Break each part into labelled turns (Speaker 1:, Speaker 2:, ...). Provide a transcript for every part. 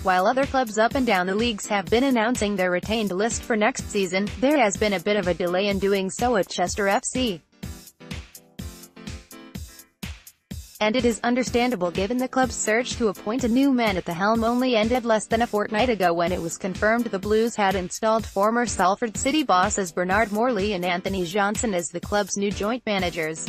Speaker 1: While other clubs up and down the leagues have been announcing their retained list for next season, there has been a bit of a delay in doing so at Chester FC. And it is understandable given the club's search to appoint a new man at the helm only ended less than a fortnight ago when it was confirmed the Blues had installed former Salford City bosses Bernard Morley and Anthony Johnson as the club's new joint managers.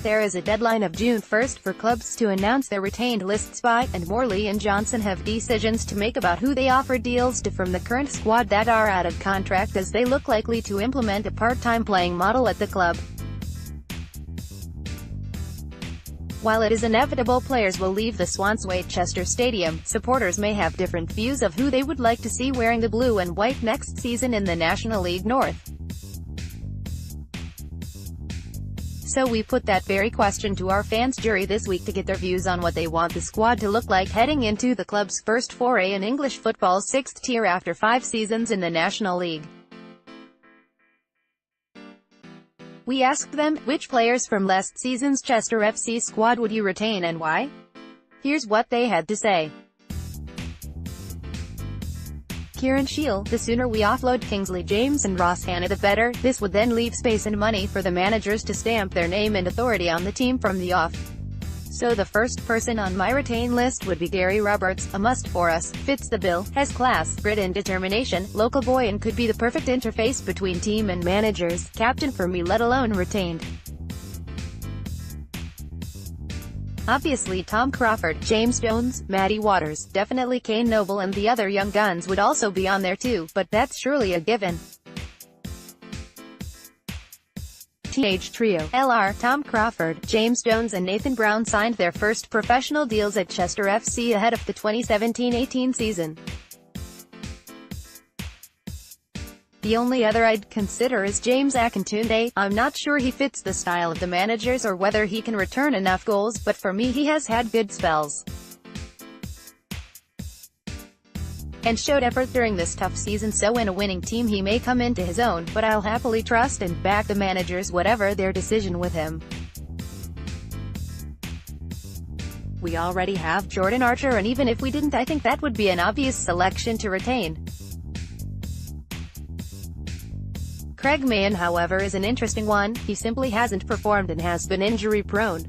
Speaker 1: There is a deadline of June 1st for clubs to announce their retained lists by, and Morley and Johnson have decisions to make about who they offer deals to from the current squad that are out of contract as they look likely to implement a part-time playing model at the club. While it is inevitable players will leave the Swansea Chester Stadium, supporters may have different views of who they would like to see wearing the blue and white next season in the National League North. So we put that very question to our fans' jury this week to get their views on what they want the squad to look like heading into the club's first foray in English football's 6th tier after 5 seasons in the National League. We asked them, which players from last season's Chester FC squad would you retain and why? Here's what they had to say. Kieran Shiel: the sooner we offload Kingsley James and Ross Hannah the better, this would then leave space and money for the managers to stamp their name and authority on the team from the off. So the first person on my retain list would be Gary Roberts, a must for us, fits the bill, has class, grit and determination, local boy and could be the perfect interface between team and managers, captain for me let alone retained. Obviously Tom Crawford, James Jones, Matty Waters, definitely Kane Noble and the other young guns would also be on there too, but that's surely a given. Teenage trio, LR, Tom Crawford, James Jones and Nathan Brown signed their first professional deals at Chester FC ahead of the 2017-18 season. The only other I'd consider is James Akintunde. I'm not sure he fits the style of the managers or whether he can return enough goals, but for me he has had good spells and showed effort during this tough season, so in a winning team he may come into his own, but I'll happily trust and back the managers whatever their decision with him. We already have Jordan Archer, and even if we didn't, I think that would be an obvious selection to retain. Craig Mahan, however, is an interesting one. He simply hasn't performed and has been injury-prone.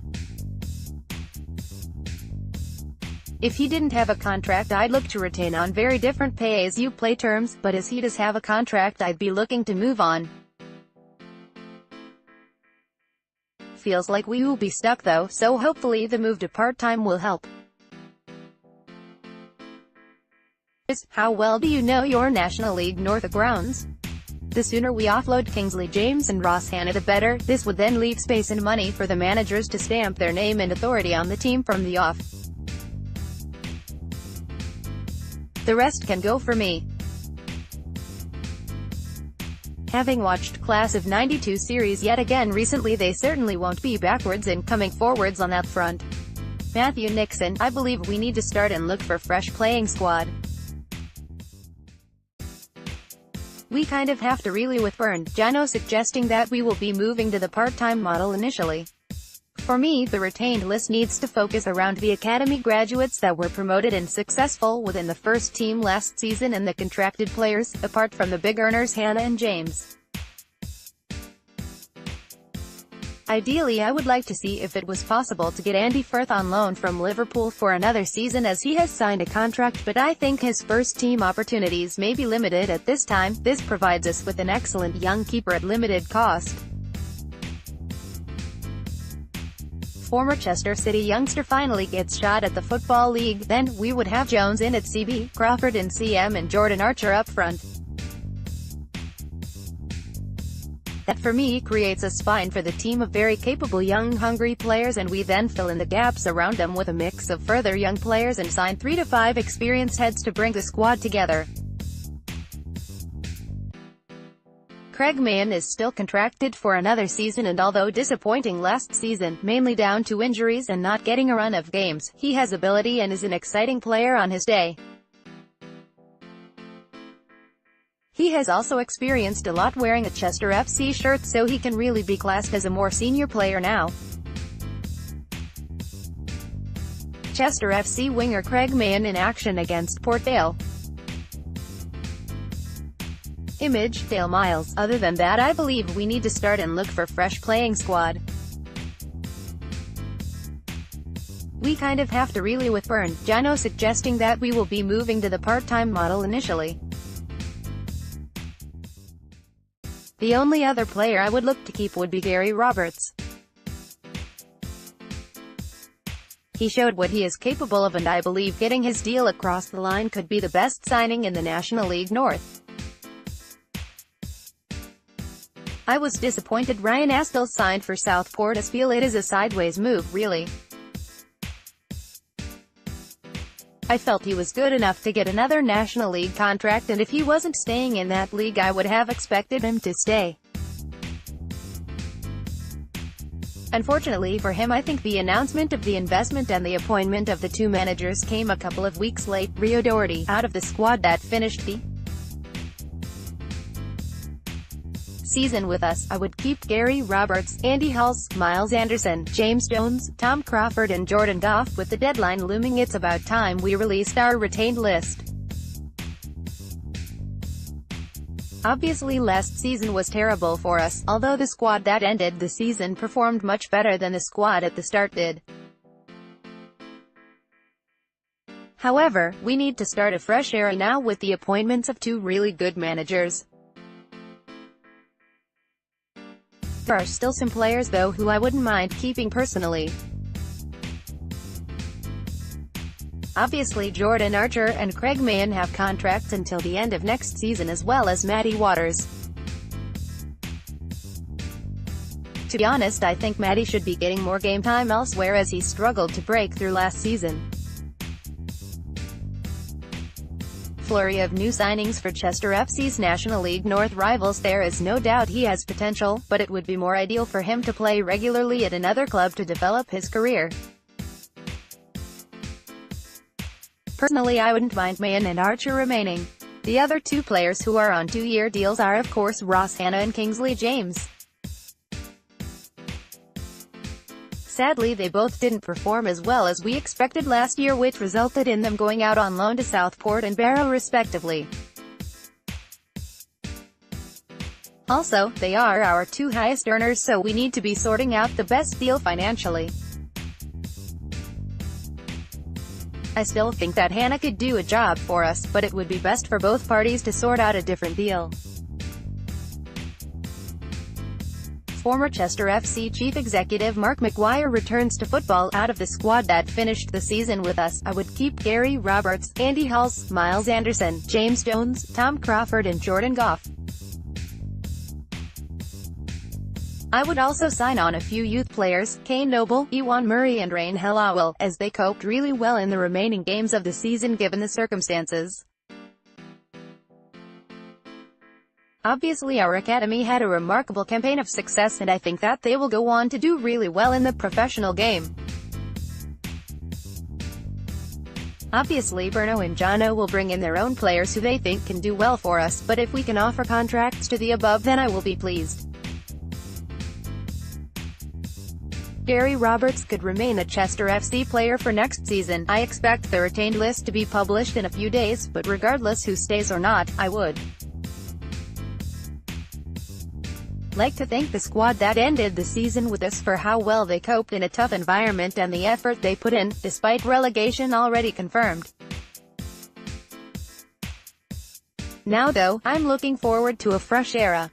Speaker 1: If he didn't have a contract, I'd look to retain on very different pay-as-you-play terms, but as he does have a contract, I'd be looking to move on. Feels like we will be stuck though, so hopefully the move to part-time will help. How well do you know your National League North grounds? The sooner we offload Kingsley James and Ross Hannah the better, this would then leave space and money for the managers to stamp their name and authority on the team from the off. The rest can go for me. Having watched Class of '92 series yet again recently, they certainly won't be backwards in coming forwards on that front. Matthew Nixon: I believe we need to start and look for fresh playing squad. We kind of have to really with Bern, Jano suggesting that we will be moving to the part-time model initially. For me, the retained list needs to focus around the academy graduates that were promoted and successful within the first team last season and the contracted players, apart from the big earners Hannah and James. Ideally, I would like to see if it was possible to get Andy Firth on loan from Liverpool for another season as he has signed a contract, but I think his first-team opportunities may be limited at this time. This provides us with an excellent young keeper at limited cost. Former Chester City youngster finally gets shot at the Football League, then we would have Jones in at CB, Crawford in CM and Jordan Archer up front. That for me creates a spine for the team of very capable young hungry players, and we then fill in the gaps around them with a mix of further young players and sign 3 to 5 experienced heads to bring the squad together. Craig Mahan is still contracted for another season, and although disappointing last season, mainly down to injuries and not getting a run of games, he has ability and is an exciting player on his day. He has also experienced a lot wearing a Chester FC shirt, so he can really be classed as a more senior player now. Chester FC winger Craig Mann in action against Port Vale. Image, Dale Miles. Other than that, I believe we need to start and look for fresh playing squad. We kind of have to really with Bern, Jano suggesting that we will be moving to the part-time model initially. The only other player I would look to keep would be Gary Roberts. He showed what he is capable of, and I believe getting his deal across the line could be the best signing in the National League North. I was disappointed Ryan Astill signed for Southport, as feel it is a sideways move, really. I felt he was good enough to get another National League contract, and if he wasn't staying in that league I would have expected him to stay. Unfortunately for him, I think the announcement of the investment and the appointment of the two managers came a couple of weeks late. Rio Doherty, out of the squad that finished the season with us, I would keep Gary Roberts, Andy Hulse, Miles Anderson, James Jones, Tom Crawford and Jordan Goff. With the deadline looming, it's about time we released our retained list. Obviously last season was terrible for us, although the squad that ended the season performed much better than the squad at the start did. However, we need to start a fresh era now with the appointments of two really good managers. There are still some players though who I wouldn't mind keeping personally. Obviously Jordan Archer and Craig Mann have contracts until the end of next season, as well as Matty Waters. To be honest, I think Matty should be getting more game time elsewhere, as he struggled to break through last season. Flurry of new signings for Chester FC's National League North rivals. There is no doubt he has potential, but it would be more ideal for him to play regularly at another club to develop his career. Personally, I wouldn't mind Mann and Archer remaining. The other two players who are on two-year deals are of course Ross Hanna and Kingsley James. Sadly, they both didn't perform as well as we expected last year, which resulted in them going out on loan to Southport and Barrow respectively. Also, they are our two highest earners, so we need to be sorting out the best deal financially. I still think that Hanna could do a job for us, but it would be best for both parties to sort out a different deal. Former Chester FC chief executive Mark McGuire returns to football. Out of the squad that finished the season with us, I would keep Gary Roberts, Andy Hulse, Miles Anderson, James Jones, Tom Crawford and Jordan Goff. I would also sign on a few youth players, Kane Noble, Ewan Murray and Rain Hallowell, as they coped really well in the remaining games of the season given the circumstances. Obviously our academy had a remarkable campaign of success, and I think that they will go on to do really well in the professional game. Obviously Berno and Jono will bring in their own players who they think can do well for us, but if we can offer contracts to the above, then I will be pleased. Gary Roberts could remain a Chester FC player for next season. I expect the retained list to be published in a few days, but regardless who stays or not, I would like to thank the squad that ended the season with us for how well they coped in a tough environment and the effort they put in, despite relegation already confirmed. Now though, I'm looking forward to a fresh era.